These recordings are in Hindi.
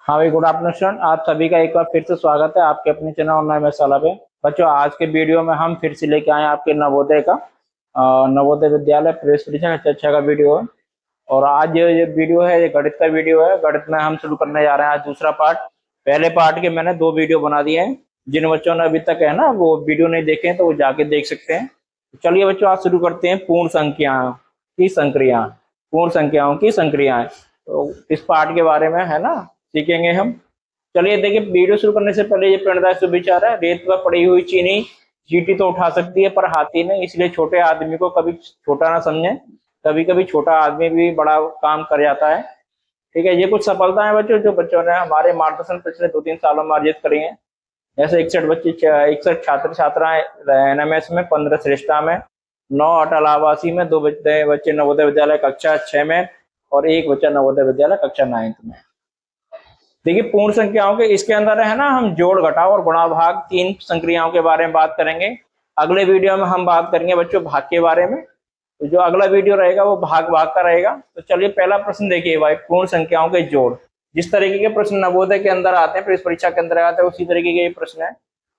हाँ भाई, गुड आफ्टरनून स्टूडेंट। आप सभी का एक बार फिर से स्वागत है आपके अपने चैनल ऑनलाइन मैथशाला पे। बच्चों, आज के वीडियो में हम फिर से लेके आए हैं आपके नवोदय का नवोदय विद्यालय प्रवेश परीक्षा का चर्चा का वीडियो है। और आज ये वीडियो है, ये गणित का वीडियो है। गणित में हम शुरू करने जा रहे हैं आज दूसरा पार्ट। पहले पार्ट के मैंने 2 वीडियो बना दिए हैं। जिन बच्चों ने अभी तक है ना वो वीडियो नहीं देखे हैं तो वो जाके देख सकते हैं। चलिए बच्चों, आज शुरू करते हैं पूर्ण संख्याओं की संक्रिया। पूर्ण संख्याओं की संक्रियाएं, तो इस पार्ट के बारे में है ना सीखेंगे हम। चलिए देखिए, वीडियो शुरू करने से पहले ये प्रणदाय सुविचार है, रेत पर पड़ी हुई चीनी चींटी तो उठा सकती है पर हाथी नहीं, इसलिए छोटे आदमी को कभी छोटा ना समझे। कभी कभी छोटा आदमी भी बड़ा काम कर जाता है। ठीक है, ये कुछ सफलताएं बच्चों जो बच्चों ने हमारे मार्गदर्शन पिछले 2-3 सालों में अर्जित करी हैं। जैसे 61 छात्र छात्राएं एनएमएस में, 15 श्रेष्ठा में, 9 अटल आवासी में, 2 बच्चे नवोदय विद्यालय कक्षा 6 में और 1 बच्चा नवोदय विद्यालय कक्षा 9 में। देखिए, पूर्ण संख्याओं के इसके अंदर है ना हम जोड़ घटाव और गुणा भाग 3 संक्रियाओं के बारे में बात करेंगे। अगले वीडियो में हम बात करेंगे बच्चों भाग के बारे में। तो जो अगला वीडियो रहेगा वो भाग भाग का रहेगा। तो चलिए पहला प्रश्न देखिए भाई, पूर्ण संख्याओं के जोड़। जिस तरीके के प्रश्न नवोदय के अंदर आते हैं, प्रवेश परीक्षा के अंदर आते हैं, उसी तरीके के ये प्रश्न है।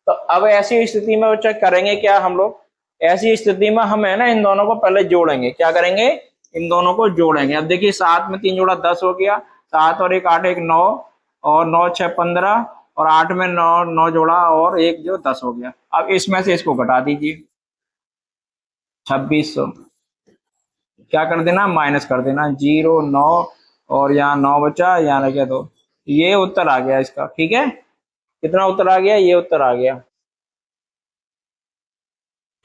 तो अब ऐसी स्थिति में बच्चा करेंगे क्या हम लोग, ऐसी स्थिति में हम है ना इन दोनों को पहले जोड़ेंगे। क्या करेंगे, इन दोनों को जोड़ेंगे। अब देखिए, 7 में 3 जोड़ा 10 हो गया, 7 और 1 8, 1 9 और 9 6 15 और 8 में 9 9 जोड़ा और 1 जो 10 हो गया। अब इसमें से इसको घटा दीजिए, 2600 क्या कर देना, माइनस कर देना, 0 9 और यहाँ 9 बचा, यहाँ लगे 2। ये उत्तर आ गया इसका। ठीक है, कितना उत्तर आ गया, ये उत्तर आ गया।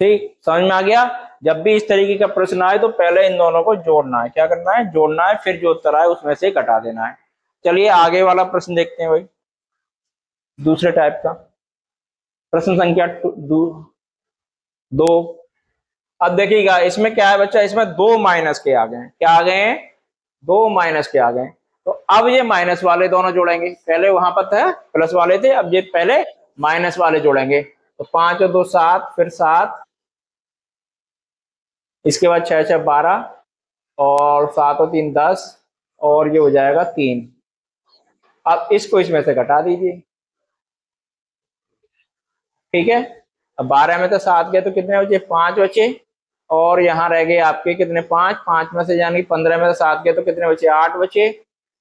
ठीक, समझ में आ गया। जब भी इस तरीके का प्रश्न आए तो पहले इन दोनों को जोड़ना है। क्या करना है, जोड़ना है, फिर जो उत्तर आए उसमें से घटा देना है। चलिए आगे वाला प्रश्न देखते हैं भाई, दूसरे टाइप का प्रश्न संख्या 2। अब देखिएगा इसमें क्या है बच्चा, इसमें 2 माइनस के आ गए हैं। क्या आ गए हैं, 2 माइनस के आ गए। तो अब ये माइनस वाले दोनों जोड़ेंगे। पहले वहां पर था प्लस वाले थे, अब ये पहले माइनस वाले जोड़ेंगे। तो 5 और 2 7, फिर 7, इसके बाद 6 6 12 और 7 और 3 10 और ये हो जाएगा 3। अब इसको इसमें से घटा दीजिए। ठीक है, अब 12 में तो 7 गए तो कितने बचे, 5 बचे। और यहाँ रह गए आपके कितने, 5 5 में से यानी 15 में से 7 गए तो कितने बचे, 8 बचे।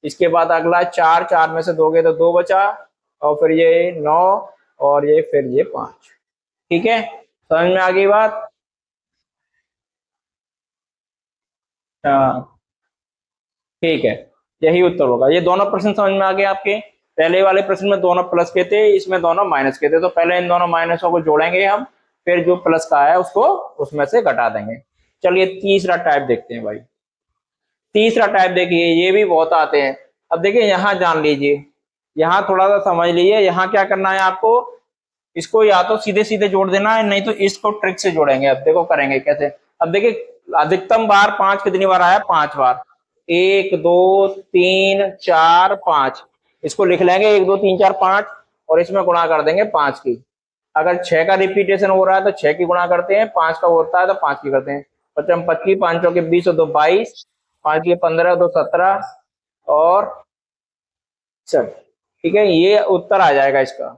इसके बाद अगला 4 4 में से 2 गए तो 2 बचा, और फिर ये 9 और ये फिर ये 5। ठीक है, समझ में आ गई बात। हाँ ठीक है, यही उत्तर होगा। ये दोनों प्रश्न समझ में आ गए आपके। पहले वाले प्रश्न में दोनों प्लस के थे, इसमें दोनों माइनस के थे। तो पहले इन दोनों माइनसों को जोड़ेंगे हम, फिर जो प्लस का है उसको उसमें से घटा देंगे। चलिए तीसरा टाइप देखते हैं भाई। तीसरा टाइप देखिए, ये भी बहुत आते हैं। अब देखिए यहाँ जान लीजिए, यहाँ थोड़ा सा समझ लीजिए। यहाँ क्या करना है आपको, इसको या तो सीधे सीधे जोड़ देना है, नहीं तो इसको ट्रिक से जोड़ेंगे। अब देखो करेंगे कैसे। अब देखिए, अधिकतम बार 5 कितनी बार आया, 5 बार। 1 2 3 4 5, इसको लिख लेंगे 1 2 3 4 5 और इसमें गुणा कर देंगे 5 की। अगर 6 का रिपीटेशन हो रहा है तो 6 की गुणा करते हैं, 5 का होता है तो 5 की करते हैं। 55 25, 5 चौके 20 और 2 22, 5 के 15, 2 17 और चल। ठीक है, ये उत्तर आ जाएगा इसका।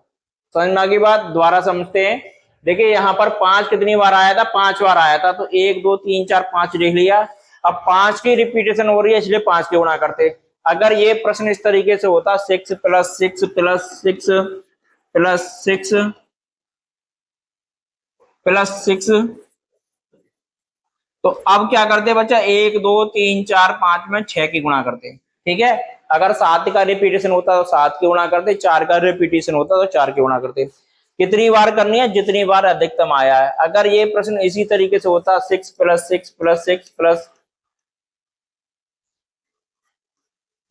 समझ में आ गई बात, दोबारा समझते हैं। देखिए यहाँ पर 5 कितनी बार आया था, 5 बार आया था। तो 1 2 3 4 5 लिख लिया। अब 5 की रिपीटेशन हो रही है इसलिए 5 की गुणा करते। अगर ये प्रश्न इस तरीके से होता, 6 प्लस 6 प्लस 6 प्लस 6 प्लस 6, तो अब क्या करते बच्चा, 1 2 3 4 5 में 6 की गुणा करते। ठीक है, अगर 7 का रिपीटेशन होता तो 7 की गुणा करते, 4 का रिपीटेशन होता तो 4 की गुणा करते। कितनी बार करनी है, जितनी बार अधिकतम आया है। अगर ये प्रश्न इसी तरीके से होता, 6 प्लस 6 प्लस 6 प्लस,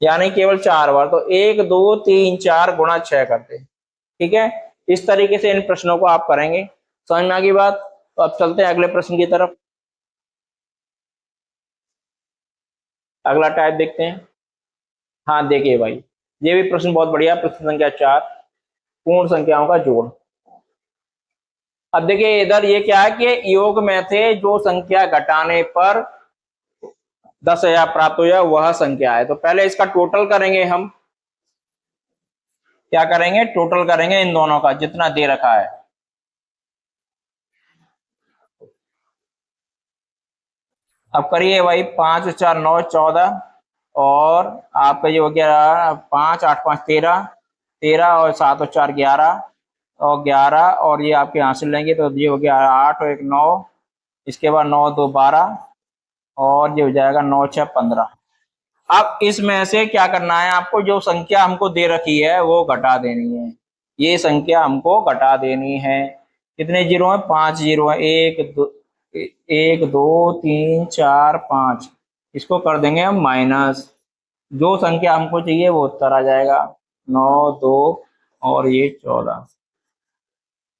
यानी केवल 4 बार, तो 1 2 3 4 गुणा 6 करते। ठीक है, इस तरीके से इन प्रश्नों को आप करेंगे। समझ में आ गई बात। तो अब चलते हैं अगले प्रश्न की तरफ। अगला टाइप देखते हैं। हाँ देखिए भाई, ये भी प्रश्न बहुत बढ़िया। प्रश्न संख्या 4, पूर्ण संख्याओं का जोड़। अब देखिए इधर ये क्या है कि योग में थे जो संख्या घटाने पर 10,000 प्राप्त हो जाए वह संख्या है। तो पहले इसका टोटल करेंगे हम। क्या करेंगे, टोटल करेंगे इन दोनों का जितना दे रखा है। अब करिए भाई, 5 4 9 14, और आपका ये हो गया 5 8 5 13, 13 और 7 और 4 11, और 11 और ये आपके यहाँ से लेंगे तो ये हो गया 8 और 1 9, इसके बाद 9 2 12, और ये हो जाएगा 9 6 15। अब इसमें से क्या करना है आपको, जो संख्या हमको दे रखी है वो घटा देनी है। ये संख्या हमको घटा देनी है। कितने जीरो है, 5 जीरो है, 1 2 3 4 5। इसको कर देंगे हम माइनस, जो संख्या हमको चाहिए वो उत्तर आ जाएगा 9 2 और ये 14।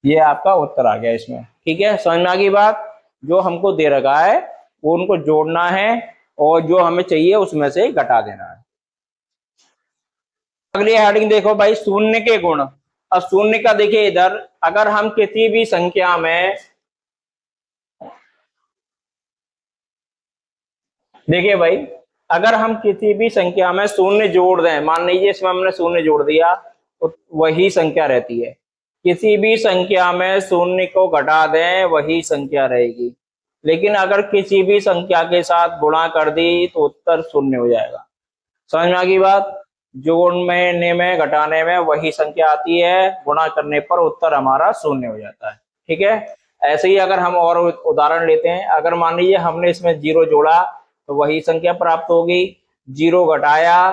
ये आपका उत्तर आ गया इसमें। ठीक है, समझ में आ गई बात। जो हमको दे रखा है वो उनको जोड़ना है और जो हमें चाहिए उसमें से घटा देना है। अगली हेडिंग देखो भाई, शून्य के गुण। अब शून्य का देखिए इधर, अगर हम किसी भी संख्या में, देखिए भाई, अगर हम किसी भी संख्या में शून्य जोड़ दें, मान लीजिए इसमें हमने शून्य जोड़ दिया तो वही संख्या रहती है। किसी भी संख्या में शून्य को घटा दें वही संख्या रहेगी। लेकिन अगर किसी भी संख्या के साथ गुणा कर दी तो उत्तर शून्य हो जाएगा। समझ में आ गई बात। जोड़ने में घटाने में वही संख्या आती है, गुणा करने पर उत्तर हमारा शून्य हो जाता है। ठीक है, ऐसे ही अगर हम और उदाहरण लेते हैं, अगर मान लीजिए हमने इसमें जीरो जोड़ा तो वही संख्या प्राप्त होगी, जीरो घटाया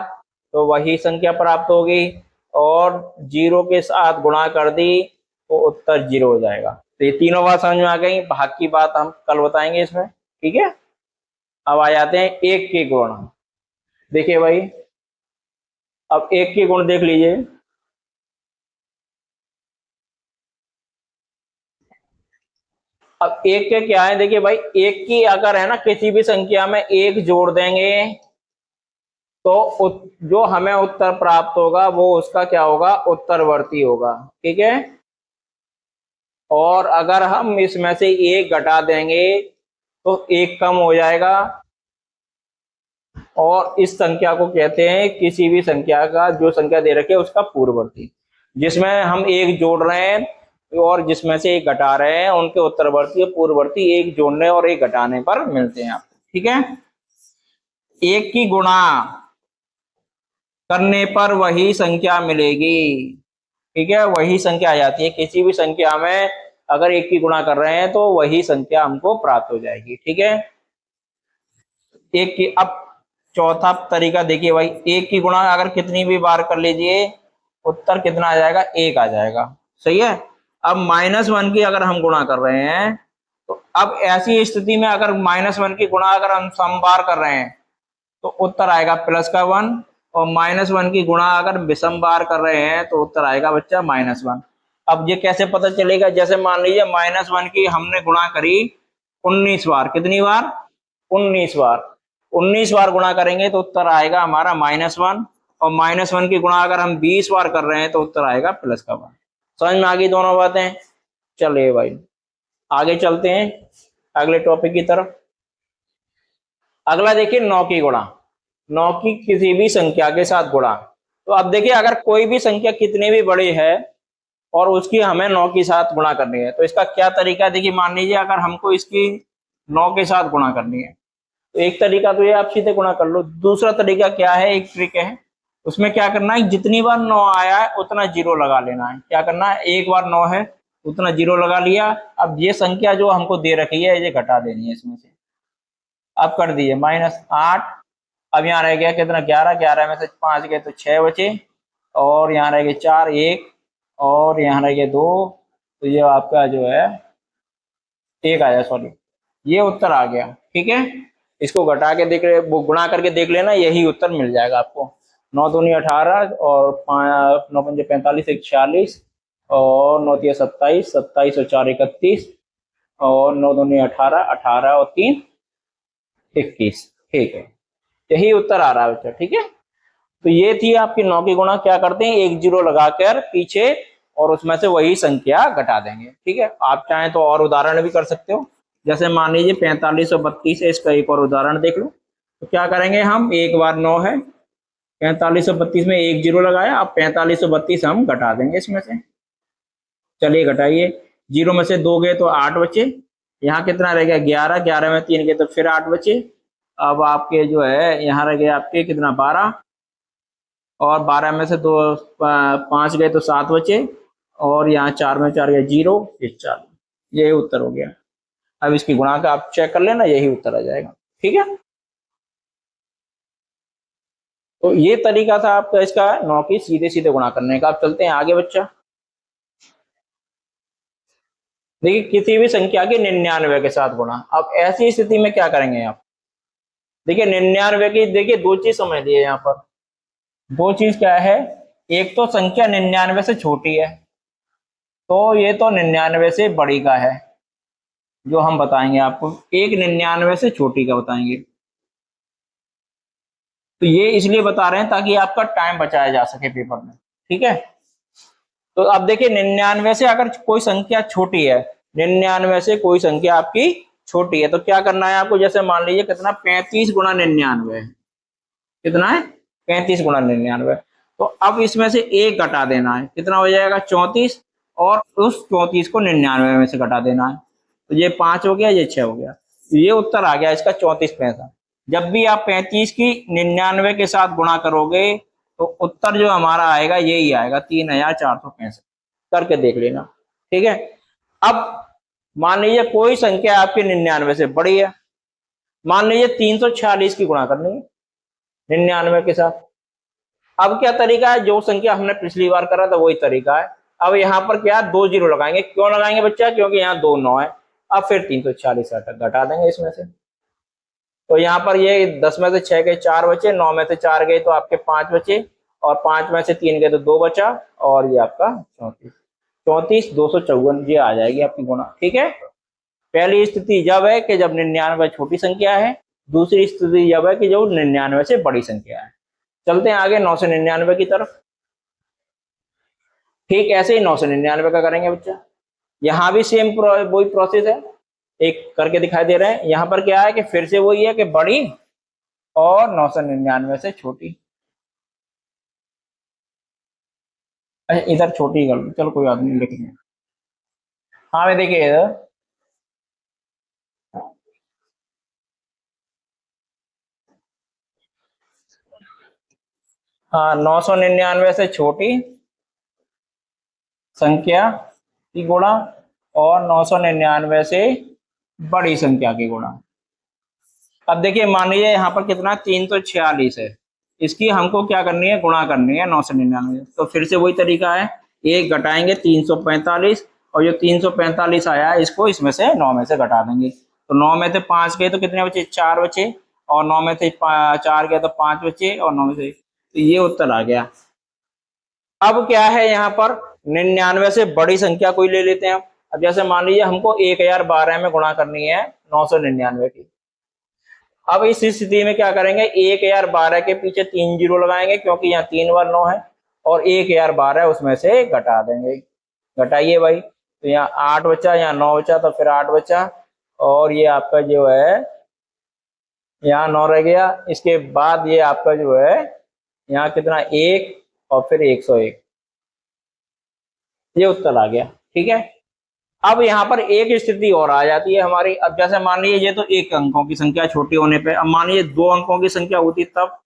तो वही संख्या प्राप्त होगी, और जीरो के साथ गुणा कर दी तो उत्तर जीरो हो जाएगा। तो ये तीनों बात समझ में आ गई। भाग की बात हम कल बताएंगे इसमें। ठीक है, अब आ जाते हैं एक के गुण। देखिए भाई, अब एक के गुण देख लीजिए। अब एक के क्या है, देखिए भाई, एक की अगर है ना किसी भी संख्या में एक जोड़ देंगे तो जो हमें उत्तर प्राप्त होगा वो उसका क्या होगा, उत्तरवर्ती होगा। ठीक है, और अगर हम इसमें से एक घटा देंगे तो एक कम हो जाएगा, और इस संख्या को कहते हैं किसी भी संख्या का, जो संख्या दे रखी है उसका पूर्ववर्ती। जिसमें हम एक जोड़ रहे हैं और जिसमें से एक घटा रहे हैं, उनके उत्तरवर्ती और पूर्ववर्ती एक जोड़ने और एक घटाने पर मिलते हैं आपको। ठीक है, एक की गुणा करने पर वही संख्या मिलेगी। ठीक है, वही संख्या आ जाती है किसी भी संख्या में, अगर एक की गुणा कर रहे हैं तो वही संख्या हमको प्राप्त हो जाएगी। ठीक है, एक की, अब चौथा तरीका देखिए भाई, एक की गुणा अगर कितनी भी बार कर लीजिए उत्तर कितना आ जाएगा, एक आ जाएगा। सही है। अब -1 की अगर हम गुणा कर रहे हैं तो अब ऐसी स्थिति में अगर -1 की गुणा अगर हम सम बार कर रहे हैं तो उत्तर आएगा +1, और -1 की गुणा अगर विषम बार कर रहे हैं तो उत्तर आएगा बच्चा -1। अब ये कैसे पता चलेगा, जैसे मान लीजिए -1 की हमने गुणा करी 19 बार, कितनी बार, 19 बार। 19 बार गुणा करेंगे तो उत्तर आएगा हमारा -1, और -1 की गुणा अगर हम 20 बार कर रहे हैं तो उत्तर आएगा +1। समझ में आ गई दोनों बातें। चलिए भाई आगे चलते हैं अगले टॉपिक की तरफ। अगला देखिए 9 की गुणा। 9 की किसी भी संख्या के साथ गुणा। तो अब देखिए, अगर कोई भी संख्या कितनी भी बड़ी है और उसकी हमें 9 के साथ गुणा करनी है तो इसका क्या तरीका है। देखिए, मान लीजिए अगर हमको इसकी 9 के साथ गुणा करनी है तो एक तरीका तो ये आप सीधे गुणा कर लो। दूसरा तरीका क्या है, एक ट्रिक है, उसमें क्या करना है, जितनी बार 9 आया है उतना जीरो लगा लेना है। क्या करना है, एक बार 9 है उतना जीरो लगा लिया। अब ये संख्या जो हमको दे रखी है ये घटा देनी है इसमें से। अब कर दिए -8। अब यहाँ रह गया कितना, 11, 11 में से 5 गए तो 6 बचे, और यहाँ रह गए 4, 1, और यहाँ रह गए 2, तो ये आपका जो है 1 आया, सॉरी, ये उत्तर आ गया। ठीक है, इसको घटा के देख ले, वो गुणा करके देख लेना, यही उत्तर मिल जाएगा आपको। 9 दूनी 18, और 9 पंजे 45, 1 46, और 9 तिया 27, 27 और 4 31, और 9 दूनी 18, 18 और 3 21। ठीक है, यही उत्तर आ रहा है बच्चा। ठीक है, तो ये थी आपकी 9 की गुणा। क्या करते हैं, एक जीरो लगाकर पीछे और उसमें से वही संख्या घटा देंगे। ठीक है, आप चाहें तो और उदाहरण भी कर सकते हो। जैसे मान लीजिए 45 और 32 है, इसका एक और उदाहरण देख लो। तो क्या करेंगे हम, एक बार 9 है 4532 में एक जीरो लगाया, अब 4532 हम घटा देंगे इसमें से। चलिए घटाइए, जीरो में से 2 गए तो 8 बचे, यहाँ कितना रह गया 11, 11 में 3 गए तो फिर 8 बचे। अब आपके जो है यहाँ रह गए आपके कितना 12, और 12 में से 2 5 गए तो 7 बचे, और यहाँ 4 में 4 गए 0, ये 4, यही उत्तर हो गया। अब इसकी गुणा का आप चेक कर लेना, यही उत्तर आ जाएगा। ठीक है, तो ये तरीका था आपका इसका 9 की सीधे सीधे गुणा करने का। आप चलते हैं आगे बच्चा। देखिए किसी भी संख्या के 99 के साथ गुणा, अब ऐसी स्थिति में क्या करेंगे आप? देखिए 99 की, देखिए दो चीज समझ लिए यहाँ पर। दो चीज क्या है, एक तो संख्या 99 से छोटी है, तो ये तो 99 से बड़ी का है जो हम बताएंगे आपको, एक 99 से छोटी का बताएंगे। तो ये इसलिए बता रहे हैं ताकि आपका टाइम बचाया जा सके पेपर में। ठीक है, तो अब देखिए 99 से अगर कोई संख्या छोटी है, 99 से कोई संख्या आपकी छोटी है, तो क्या करना है आपको? जैसे मान लीजिए कितना 35 गुणा 99 है, कितना है 35 गुणा 99, तो अब इसमें से एक घटा देना है, कितना हो जाएगा 34, और उस 34 को 99 में से घटा देना है, तो ये 5 हो गया, ये 6 हो गया, तो ये उत्तर आ गया इसका 34 पैसा। जब भी आप 35 की 99 के साथ गुणा करोगे तो उत्तर जो हमारा आएगा यही आएगा 3465, करके देख लेना। ठीक है, अब मान लीजिए कोई संख्या आपकी 99 से बड़ी है, मान लीजिए 346 की गुणा करनी है 99 के साथ। अब क्या तरीका है, जो संख्या हमने पिछली बार करा था वही तरीका है। अब यहाँ पर क्या 2 जीरो लगाएंगे, क्यों लगाएंगे बच्चा? क्योंकि यहाँ 2 9 है। अब फिर 346 घटा देंगे इसमें से, तो यहाँ पर ये 10 में से 6 गए 4 बचे, 9 में से 4 गए तो आपके 5 बचे, और 5 में से 3 गए तो 2 बचा, और ये आपका 34 254 ये आ जाएगी आपकी गुणा। ठीक है, पहली स्थिति जब है कि जब 99 छोटी संख्या है, दूसरी स्थिति जब है कि जो 99 से बड़ी संख्या है। चलते हैं आगे 9 से 99 की तरफ। ठीक ऐसे ही 9 से 99 का करेंगे बच्चा, यहाँ भी सेम वही प्रोसेस है, एक करके दिखाई दे रहे हैं। यहाँ पर क्या है कि फिर से वही है कि बड़ी और 999 से छोटी। अच्छा इधर छोटी कर लो, चलो कोई बात नहीं, लिखेंगे। हाँ मैं देखिए इधर, हाँ 999 से छोटी संख्या की गुणा और 999 से बड़ी संख्या की गुणा। अब देखिए मान लीजिए यहाँ पर कितना 346 है, इसकी हमको क्या करनी है? गुणा करनी है 9 से 99। तो फिर से वही तरीका है, एक घटाएंगे 345, और जो 345 आया है इसको इसमें से 9 में से घटा देंगे, तो 9 में से 5 गए तो कितने बचे? 4 बचे, और 9 में से 4 गए तो 5 बचे, और 9 में से, तो ये उत्तर आ गया। अब क्या है यहाँ पर 99 से बड़ी संख्या कोई ले लेते हैं। अब जैसे मान लीजिए हमको 1012 में गुणा करनी है 999 की। अब इस स्थिति में क्या करेंगे? 1012 के पीछे 3 जीरो लगाएंगे क्योंकि यहाँ 3 बार 9 है, और 1012 उसमें से घटा देंगे। घटाइए भाई, तो यहाँ 8 बचा, यहाँ 9 बचा, तो फिर 8 बचा, और ये आपका जो है यहाँ 9 रह गया। इसके बाद ये आपका जो है यहाँ कितना 1, और फिर 101, ये उत्तर आ गया। ठीक है, अब यहाँ पर एक स्थिति और आ जाती है हमारी। अब जैसे मान लीजिए ये तो एक अंकों की संख्या छोटी होने पे, अब मान लीजिए 2 अंकों की संख्या होती तब,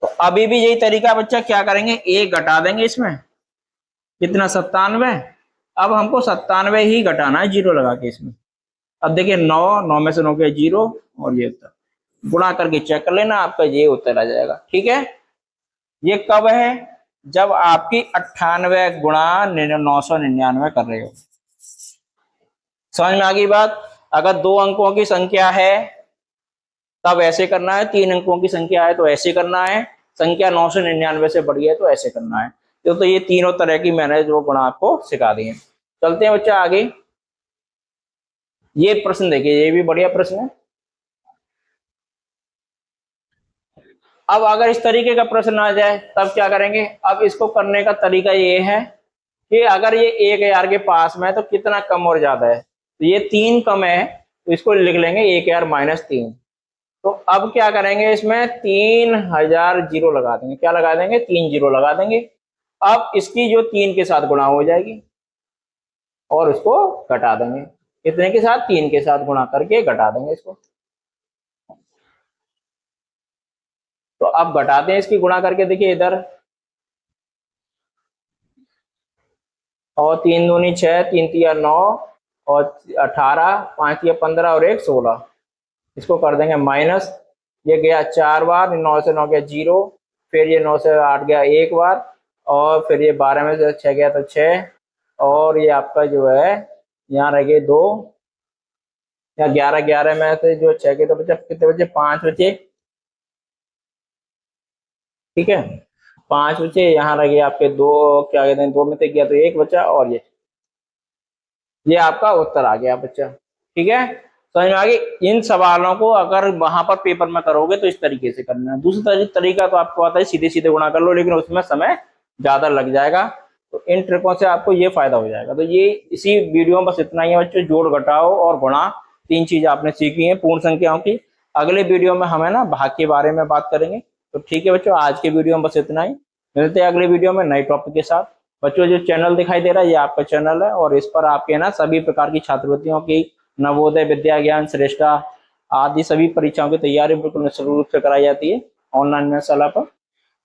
तो अभी भी यही तरीका बच्चा, क्या करेंगे? एक घटा देंगे इसमें, कितना 97। अब हमको 97 ही घटाना है जीरो लगा के इसमें। अब देखिए 9 में से 9 के जीरो, और ये उत्तर गुणा करके चेक कर लेना, आपका ये उत्तर आ जाएगा। ठीक है, ये कब है? जब आपकी 98 गुणा 999 कर रहे हो। समझ में आ गई बात? अगर 2 अंकों की संख्या है तब ऐसे करना है, 3 अंकों की संख्या है तो ऐसे करना है, संख्या 999 से बड़ी है तो ऐसे करना है। तो ये तीनों तरह की मैंने जो गुणा आपको सिखा दी है। चलते हैं बच्चा आगे। ये प्रश्न देखिए, ये भी बढ़िया प्रश्न है। अब अगर इस तरीके का प्रश्न आ जाए तब क्या करेंगे? अब इसको करने का तरीका ये है कि अगर ये 1000 के पास में है तो कितना कम और ज्यादा है? तो ये 3 कम है, तो इसको लिख लेंगे 1000 - 3। तो अब क्या करेंगे, इसमें 3000 जीरो लगा देंगे। क्या लगा देंगे, 3 जीरो लगा देंगे। अब इसकी जो 3 के साथ गुणा हो जाएगी और उसको घटा देंगे। कितने के साथ, 3 के साथ गुणा करके घटा देंगे इसको। तो अब घटाते हैं इसकी गुणा करके, देखिए इधर, और 3 दूनी 6, 3 तिया 9 और 18, 5 तिया 15 और 1 16। इसको कर देंगे माइनस। ये गया 4 बार, 9 से 9 गया 0, फिर ये 9 से 8 गया 1 बार, और फिर ये 12 में से 6 गया तो 6, और ये आपका जो है यहाँ रह गए 2, या 11, 11 में से जो 6 के तो बचे, कितने बचे, 5 बचे। ठीक है, 5 बचे। यहाँ रह गए आपके 2, क्या कहते हैं, 2 में से गया तो 1 बचा, और ये आपका उत्तर आ गया बच्चा। ठीक है, समझ में आ गई। इन सवालों को अगर वहां पर पेपर में करोगे तो इस तरीके से करना है। दूसरा तरीका तो आपको आता है, सीधे सीधे गुणा कर लो, लेकिन उसमें समय ज्यादा लग जाएगा। तो इन ट्रिकों से आपको ये फायदा हो जाएगा। तो ये इसी वीडियो में बस इतना ही है बच्चों। जोड़, घटाओ और गुणा, 3 चीज आपने सीखी है पूर्ण संख्याओं की। अगले वीडियो में हमें ना भाग के बारे में बात करेंगे। तो ठीक है बच्चों, आज के वीडियो में बस इतना ही। मिलते हैं अगले वीडियो में नए टॉपिक के साथ। बच्चों, जो चैनल दिखाई दे रहा है ये आपका चैनल है, और इस पर आपके ना सभी प्रकार की छात्रवृत्तियों की, नवोदय, विद्या ज्ञान, श्रेष्ठा आदि सभी परीक्षाओं की तैयारी बिल्कुल निश्चित रूप से कराई जाती है ऑनलाइन मेहसाला पर।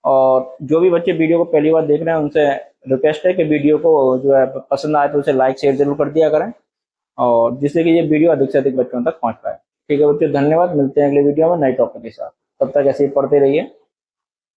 और जो भी बच्चे वीडियो को पहली बार देख रहे हैं उनसे रिक्वेस्ट है कि वीडियो को जो है पसंद आए तो उसे लाइक शेयर जरूर कर दिया करें, और जिससे कि ये वीडियो अधिक से अधिक बच्चों तक पहुंच पाए। ठीक है बच्चों, धन्यवाद। मिलते हैं अगले वीडियो में नए टॉपिक के साथ। तब तक ऐसे ही पढ़ते रहिए।